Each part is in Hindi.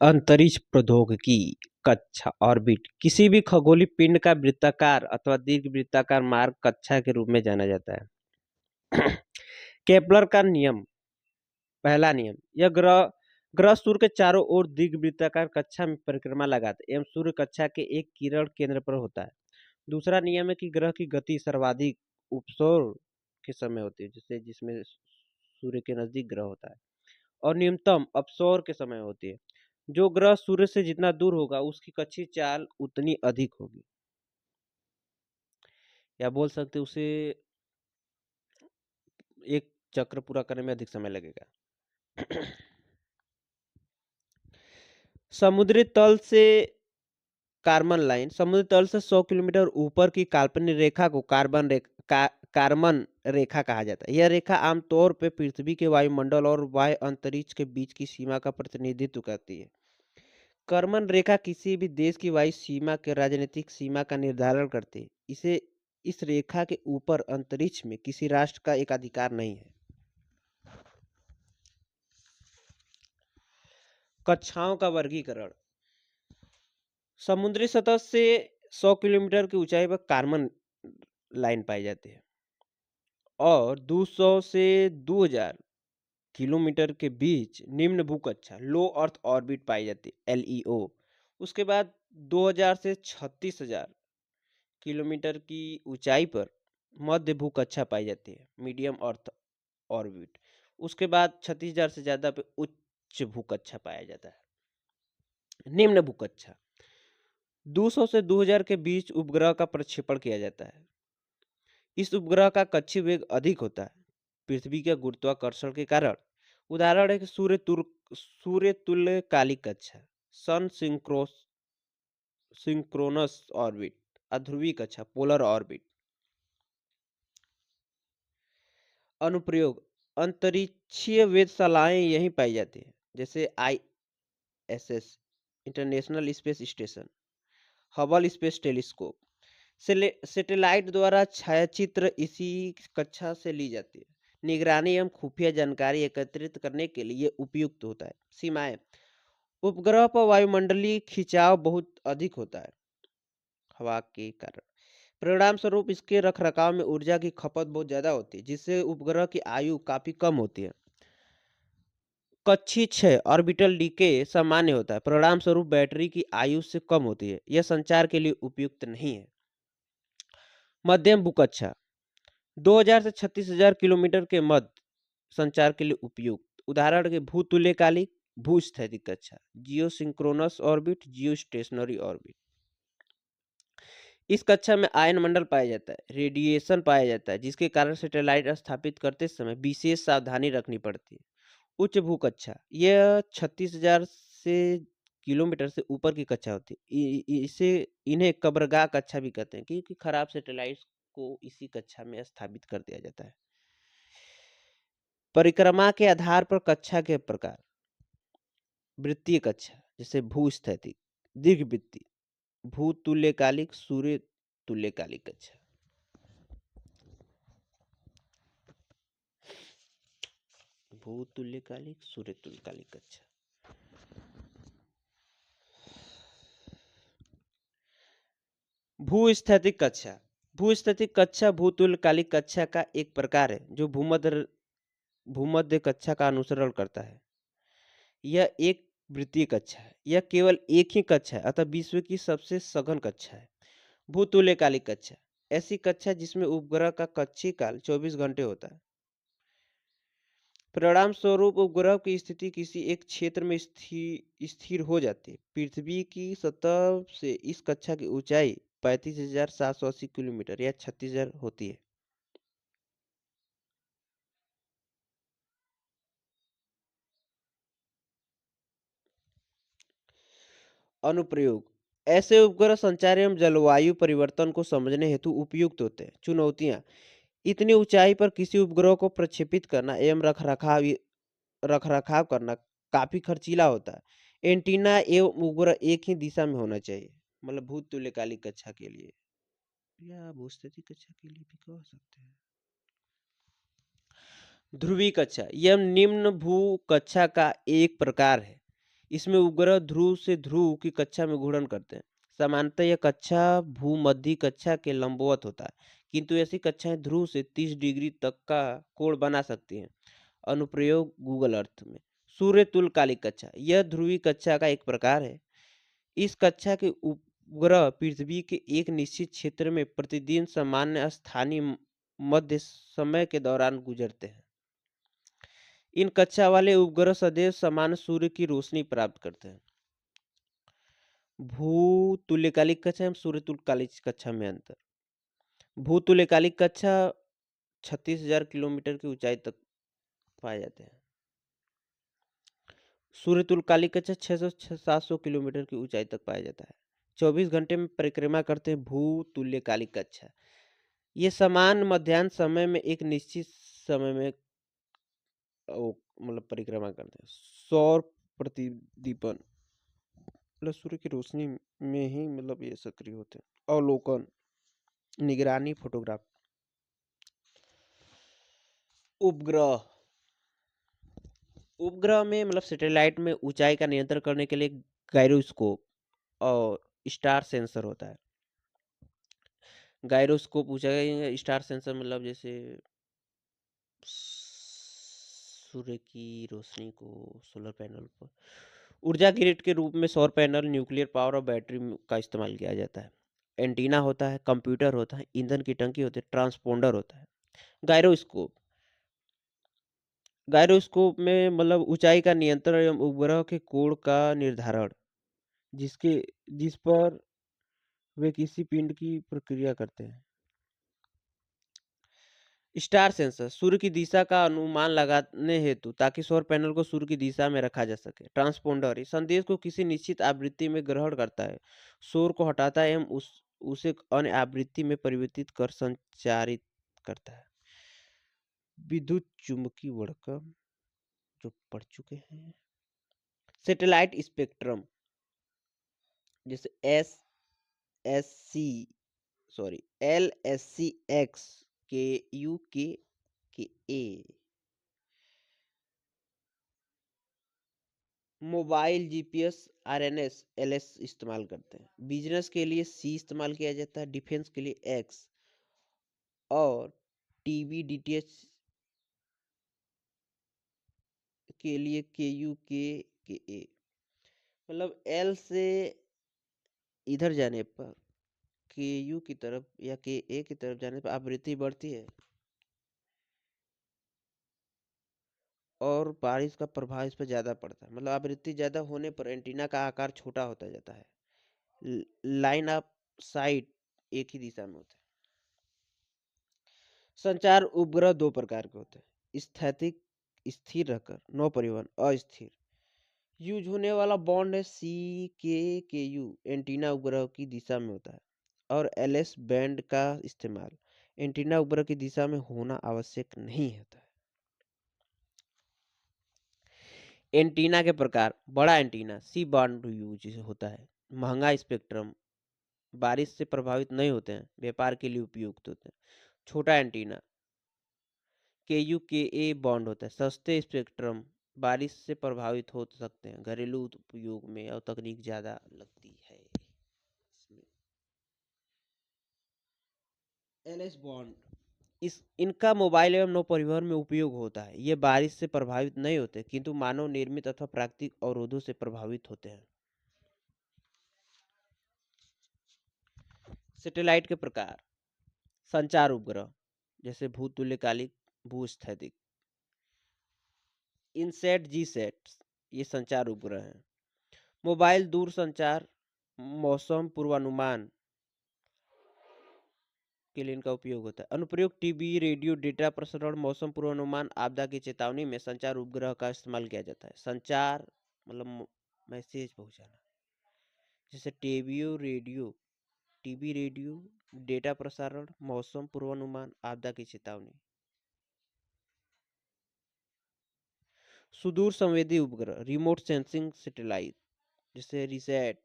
अंतरिक्ष प्रौद्योगिकी कक्षा ऑर्बिट किसी भी खगोलीय पिंड का वृत्ताकार अथवा दीर्घवृत्ताकार मार्ग कक्षा के रूप में जाना जाता है। केपलर का नियम। पहला नियम, यह ग्रह ग्रह सूर्य के चारों ओर दीर्घवृत्ताकार कक्षा में परिक्रमा लगाते एवं सूर्य कक्षा के एक किरण केंद्र पर होता है। दूसरा नियम है कि ग्रह की गति सर्वाधिक उपसौर के समय होती है, जिसमें सूर्य के नजदीक ग्रह होता है, और न्यूनतम अपसौर के समय होती है। जो ग्रह सूर्य से जितना दूर होगा उसकी कक्षीय चाल उतनी अधिक होगी, या बोल सकते उसे एक चक्र पूरा करने में अधिक समय लगेगा। समुद्री तल से कार्बन लाइन। समुद्री तल से 100 किलोमीटर ऊपर की काल्पनिक रेखा को कार्बन रेखा कहा जाता है। यह रेखा आमतौर पर पृथ्वी के वायुमंडल और वायु अंतरिक्ष के बीच की सीमा का प्रतिनिधित्व करती है। कर्मन रेखा किसी भी देश की वायु सीमा के राजनीतिक सीमा का निर्धारण करती है। इस रेखा के ऊपर अंतरिक्ष में किसी राष्ट्र का एकाधिकार नहीं है। कक्षाओं का वर्गीकरण। समुद्री सतह से 100 किलोमीटर की ऊंचाई पर कार्बन लाइन पाई जाती है और 200 से 2000 किलोमीटर के बीच निम्न भूकक्षा लो अर्थ ऑर्बिट पाई जाती है, LEO। उसके बाद 2000 से 36,000 किलोमीटर की ऊंचाई पर मध्य भूकक्षा पाई जाती है, मीडियम अर्थ ऑर्बिट। उसके बाद 36,000 से ज्यादा पे उच्च भूकक्षा पाया जाता है। निम्न भूकक्षा 200 से 2000 के बीच उपग्रह का प्रक्षेपण किया जाता है। इस उपग्रह का कक्षीय वेग अधिक होता है पृथ्वी के गुरुत्वाकर्षण के कारण। उदाहरण है कि सूर्य तुल्यकालिक कक्षा, सन सिंक्रोनस ऑर्बिट, अध्रुवी कक्षा, पोलर ऑर्बिट। अनुप्रयोग। अंतरिक्षीय वेधशालाएं यहीं पाई जाती है, जैसे ISS international space station, Hubble space telescope. Satellite द्वारा छायाचित्र इसी कक्षा से ली जाती है। निगरानी एवं खुफिया जानकारी एकत्रित करने के लिए उपयुक्त होता है। सीमाएं। उपग्रह पर वायुमंडलीय खिंचाव बहुत अधिक होता है हवा के कारण। परिणाम स्वरूप इसके रखरखाव में ऊर्जा की खपत बहुत ज्यादा होती है, जिससे उपग्रह की आयु काफी कम होती है। कक्षीय क्षय ऑर्बिटल डीके सामान्य होता है, परिणाम स्वरूप बैटरी की आयु से कम होती है। यह संचार के लिए उपयुक्त नहीं है। मध्यम भूकक्षा 2000 से 36,000 किलोमीटर के मध्य संचार के लिए उपयुक्त। उदाहरण के भूतुल्यकालिक, भूस्थैतिक कक्षा, geosynchronous orbit, geostationary orbit. इस कक्षा में आयन मंडल पाया जाता है, रेडिएशन पाया जाता है, जिसके कारण सैटेलाइट स्थापित करते समय विशेष सावधानी रखनी पड़ती है। उच्च भूकक्षा यह 36,000 से किलोमीटर से ऊपर की कक्षा होती है। इन्हें कब्रगाह कक्षा भी कहते हैं, क्योंकि खराब सैटेलाइट को इसी कक्षा में स्थापित कर दिया जाता है। परिक्रमा के आधार पर कक्षा के प्रकार। वृत्तीय कक्षा जैसे भूस्थैतिक, दीर्घवृत्तीय, भूतुल्यकालिक, सूर्य तुल्यकालिक कक्षा। भूतुल्यकालिक, सूर्य तुल्यकालिक कक्षा। भूस्थैतिक कक्षा। भूस्थैतिक कक्षा भूतुल्यकालिक कक्षा का एक प्रकार है जो भूमध्य कक्षा का अनुसरण करता है। यह एक वृत्तीय कक्षा है। यह केवल एक ही कक्षा है, अतः विश्व की सबसे सघन कक्षा है। भूतुल्यकालिक कक्षा ऐसी कक्षा जिसमें उपग्रह का कक्षीय काल 24 घंटे होता है। परिणाम स्वरूप उपग्रह की स्थिति किसी एक क्षेत्र में स्थिर हो जाती है। पृथ्वी की सतह से इस कक्षा की ऊंचाई 35,780 किलोमीटर या 36,000 होती है। अनुप्रयोग। ऐसे उपग्रह संचार एवं जलवायु परिवर्तन को समझने हेतु उपयुक्त होते हैं। चुनौतियां। इतनी ऊंचाई पर किसी उपग्रह को प्रक्षेपित करना एवं रखरखाव करना काफी खर्चीला होता है। एंटीना एवं उपग्रह एक ही दिशा में होना चाहिए, मतलब भूतुल्यकालिक कक्षा के लिए या भूस्थितिक कक्षा के लिए भी कह सकते हैं। ध्रुवीय कक्षा यह निम्न भू कक्षा का एक प्रकार है। इसमें उपग्रह ध्रुव से ध्रुव की कक्षा में घूर्णन करते हैं। सामान्यतः यह कक्षा भूमध्य कक्षा के लंबवत होता है, किंतु ऐसी कक्षाएं ध्रुव से 30 डिग्री तक का कोण बना सकती हैं। अनुप्रयोग गूगल अर्थ में। सूर्य तुल्यकालिक कक्षा यह ध्रुवीय कक्षा का एक प्रकार है। इस कक्षा के उपग्रह पृथ्वी के एक निश्चित क्षेत्र में प्रतिदिन सामान्य स्थानीय मध्य समय के दौरान गुजरते हैं। इन कक्षा वाले उपग्रह सदैव समान सूर्य की रोशनी प्राप्त करते हैं। भूतुल्यकालिक कक्षा एवं सूर्य तुल्यकालिक कक्षा में अंतर। भूतुल्यकालिक कक्षा 36,000 किलोमीटर की ऊंचाई तक पाए जाते हैं। सूर्य तुल्यकालिक कक्षा 600-700 किलोमीटर की ऊंचाई तक पाया जाता है। 24 घंटे में परिक्रमा करते हैं। भूतुल्यकालिक कक्षा ये समान मध्याह्न समय में एक निश्चित समय में मतलब परिक्रमा करते हैं। सौर प्रतिदीपन मतलब सूर्य की रोशनी में ही मतलब ये सक्रिय होते हैं। अवलोकन, निगरानी, फोटोग्राफ। उपग्रह उपग्रह में मतलब सैटेलाइट में ऊंचाई का नियंत्रण करने के लिए गायरोस्कोप और स्टार सेंसर होता है। गायरोस्कोप ऊंचाई स्टार सेंसर मतलब जैसे सूर्य की रोशनी को सोलर पैनल पर ऊर्जा ग्रिड के रूप में सौर पैनल, न्यूक्लियर पावर और बैटरी का इस्तेमाल किया जाता है। एंटीना होता है, कंप्यूटर होता है, ईंधन की टंकी होती है, ट्रांसपोंडर होता है। गायरोस्कोप गायरोस्कोप में मतलब ऊंचाई का नियंत्रण एवं उपग्रह के कोण का निर्धारण जिसके जिस पर वे किसी पिंड की प्रक्रिया करते हैं। स्टार सेंसर सूर्य की दिशा का अनुमान लगाने हेतु ताकि सौर पैनल को सूर्य की दिशा में रखा जा सके। ट्रांसपोंडर इस संदेश को किसी निश्चित आवृत्ति में ग्रहण करता है, शोर को हटाता है एवं उसे अन्य आवृत्ति में परिवर्तित कर संचारित करता है। विद्युत चुम्बकीय वर्णक्रम जो पढ़ चुके हैं। सैटेलाइट स्पेक्ट्रम जैसे LSC-X के यू के ए। मोबाइल जीपीएस आरएनएस एलएस इस्तेमाल करते हैं। बिजनेस के लिए सी इस्तेमाल किया जाता है, डिफेंस के लिए एक्स और टीवी डीटीएच के लिए के ए। मतलब एल से इधर जाने पर के यू की तरफ या के ए की तरफ जाने पर आवृत्ति बढ़ती है और बारिश का प्रभाव इस पर ज़्यादा पड़ता है। मतलब आवृत्ति ज़्यादा होने पर एंटीना का आकार छोटा होता जाता है। लाइन ऑफ साइट एक ही दिशा में होता है। संचार उपग्रह दो प्रकार के होते हैं। स्थैतिक स्थिर रहकर नौ परिवहन अस्थिर यूज होने वाला बॉन्ड है के यू एंटीना उपग्रह की दिशा में होता है और एलएस बैंड का इस्तेमाल एंटीना उपग्रह की दिशा में होना आवश्यक नहीं होता है। एंटीना के प्रकार बड़ा एंटीना सी बॉन्ड यूज होता है। महंगा स्पेक्ट्रम बारिश से प्रभावित नहीं होते हैं, व्यापार के लिए उपयुक्त होते हैं। छोटा एंटीना के बॉन्ड होता है। सस्ते स्पेक्ट्रम बारिश से प्रभावित हो सकते हैं, घरेलू उपयोग में और तकनीक ज़्यादा लगती है इसमें। एलएस बॉन्ड इनका मोबाइल एवं नौ परिवहन में उपयोग होता है। ये बारिश से प्रभावित नहीं होते किंतु मानव निर्मित अथवा प्राकृतिक अवरोधों से प्रभावित होते हैं। सैटेलाइट के प्रकार संचार उपग्रह जैसे भूतुल्यकालिक, भूस्थैतिक, इनसेट, जीसैट ये संचार उपग्रह हैं। मोबाइल दूर संचार, मौसम पूर्वानुमान के लिए इनका उपयोग होता है। अनुप्रयोग टीवी, रेडियो, डेटा प्रसारण, मौसम पूर्वानुमान, आपदा की चेतावनी में संचार उपग्रह का इस्तेमाल किया जाता है। संचार मतलब मैसेज पहुंचाना जैसे टीवी रेडियो, डेटा प्रसारण, मौसम पूर्वानुमान, आपदा की चेतावनी। सुदूर संवेदी उपग्रह रिमोट सेंसिंग सैटेलाइट जैसे रिसैट,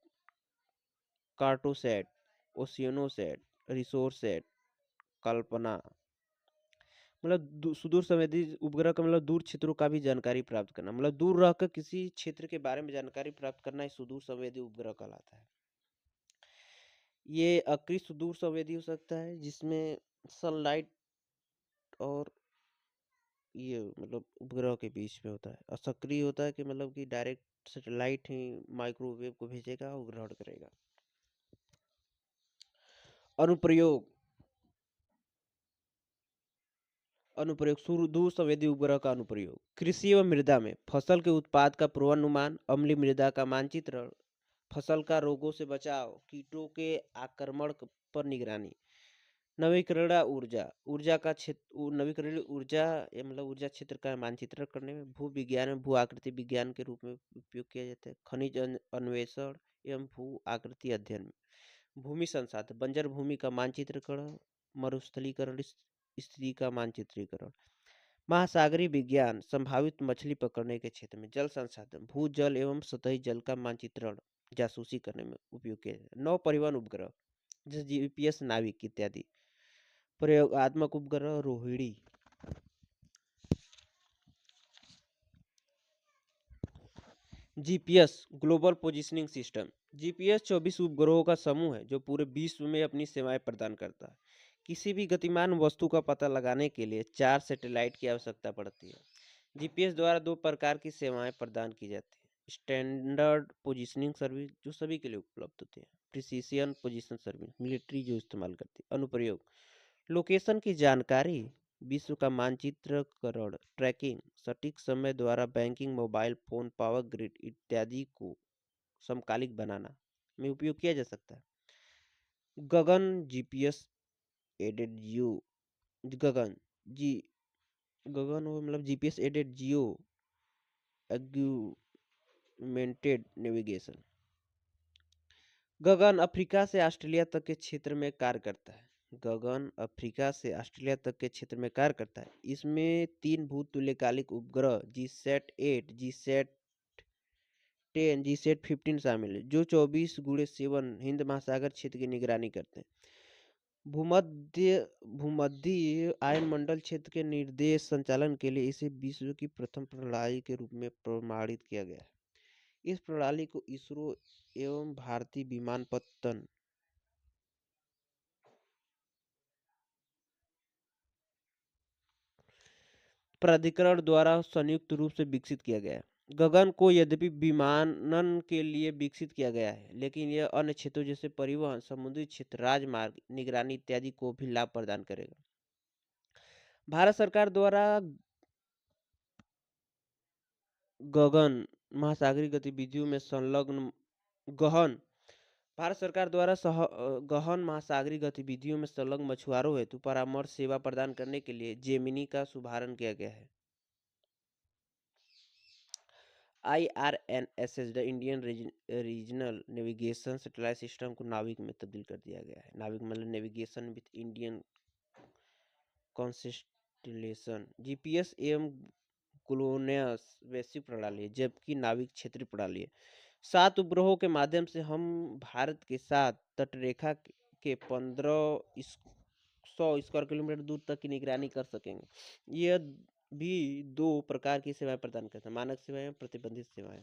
कार्टोसैट, ओशियोनोसैट, रिसोरसेट, कल्पना। मतलब सुदूर संवेदी उपग्रह का मतलब दूर क्षेत्रों का भी जानकारी प्राप्त करना, मतलब दूर रहकर किसी क्षेत्र के बारे में जानकारी प्राप्त करना ही सुदूर संवेदी उपग्रह कहलाता है। ये अक्रिय सुदूर संवेदी हो सकता है जिसमें सनलाइट और ये मतलब उपग्रह के बीच में होता है। असक्रिय होता है कि मतलब कि डायरेक्ट सैटेलाइट ही माइक्रोवेव को भेजेगा और ग्रहण करेगा। अनुप्रयोग अनुप्रयोग सुदूर संवेदी उपग्रह का अनुप्रयोग कृषि एवं मृदा में फसल के उत्पाद का पूर्वानुमान, अम्लीय मृदा का मानचित्रण, फसल का रोगों से बचाव, कीटों के आक्रमण पर निगरानी। नवीकरणीय ऊर्जा ऊर्जा का क्षेत्र नवीकरणीय ऊर्जा या मतलब ऊर्जा क्षेत्र का मानचित्रण करने में, भू विज्ञान में भू आकृति विज्ञान के रूप में उपयोग किया जाता है। खनिज अन्वेषण एवं भू आकृति अध्ययन में, भूमि संसाधन बंजर भूमि का मानचित्रीकरण, मरुस्थलीकरण स्थिति का मानचित्रीकरण। महासागरीय विज्ञान संभावित मछली पकड़ने के क्षेत्र में, जल संसाधन भू जल एवं सतही जल का मानचित्रण जासूसी करने में उपयोग किया जाता है। नौ परिवहन उपग्रह जैसे जीपीएस नाविक इत्यादि। प्रयोगात्मक उपग्रह Rohini GPS global positioning system. GPS 24 उपग्रहों का समूह है जो पूरे विश्व में अपनी सेवाएं प्रदान करता है। किसी भी गतिमान वस्तु का पता लगाने के लिए 4 सैटेलाइट की आवश्यकता पड़ती है। जीपीएस द्वारा 2 प्रकार की सेवाएं प्रदान की जाती है। स्टैंडर्ड पोजिशनिंग सर्विस जो सभी के लिए उपलब्ध होती है। प्रिसिशन पोजिशन सर्विस मिलिट्री जो इस्तेमाल करती है। अनुप्रयोग लोकेशन की जानकारी, विश्व का मानचित्रकरण, ट्रैकिंग, सटीक समय द्वारा banking, mobile phone, power grid इत्यादि को समकालिक बनाना में उपयोग किया जा सकता है। गगन जीपीएस एडेड जियो गगन जी गगन वो मतलब GPS aided geo augmented navigation. GAGAN Africa से ऑस्ट्रेलिया तक के क्षेत्र में कार्य करता है। गगन अफ्रीका से ऑस्ट्रेलिया तक के क्षेत्र में कार्य करता है। इसमें 3 भूतुल्यकालिक उपग्रह जीसैट 8, जीसैट 10, जीसैट 15 शामिल है जो 24x7 हिंद महासागर क्षेत्र की निगरानी करते हैं। भूमध्य आयनमंडल क्षेत्र के निर्देश संचालन के लिए इसे विश्व की प्रथम प्रणाली के रूप में प्रमाणित किया गया है। इस प्रणाली को इसरो एवं भारतीय विमानपत्तन प्राधिकरण द्वारा संयुक्त रूप से विकसित किया गया है। गगन को यद्यपि विमानन के लिए विकसित किया गया है, लेकिन यह अन्य क्षेत्रों जैसे परिवहन, समुद्री क्षेत्र, राजमार्ग, निगरानी इत्यादि को भी लाभ प्रदान करेगा। भारत सरकार द्वारा गगन महासागरीय गतिविधियों में संलग्न गहन भारत सरकार द्वारा गहन महासागरीय गतिविधियों में संलग्न मछुआरों हेतु परामर्श सेवा प्रदान करने के लिए जेमिनी का शुभारंभ किया गया है। IRNSS the Indian regional navigation satellite system को नाविक में तब्दील कर दिया गया है। नाविक मतलब navigation with Indian constellation. GPS एवं ग्लोनास वैश्विक प्रणाली है जबकि नाविक क्षेत्रीय प्रणाली है। 7 उपग्रहों के माध्यम से हम भारत के साथ तटरेखा के 1500 स्क्वायर किलोमीटर दूर तक की निगरानी कर सकेंगे। यह भी 2 प्रकार की सेवाएं प्रदान करता है, मानक सेवाएं, प्रतिबंधित सेवाएं।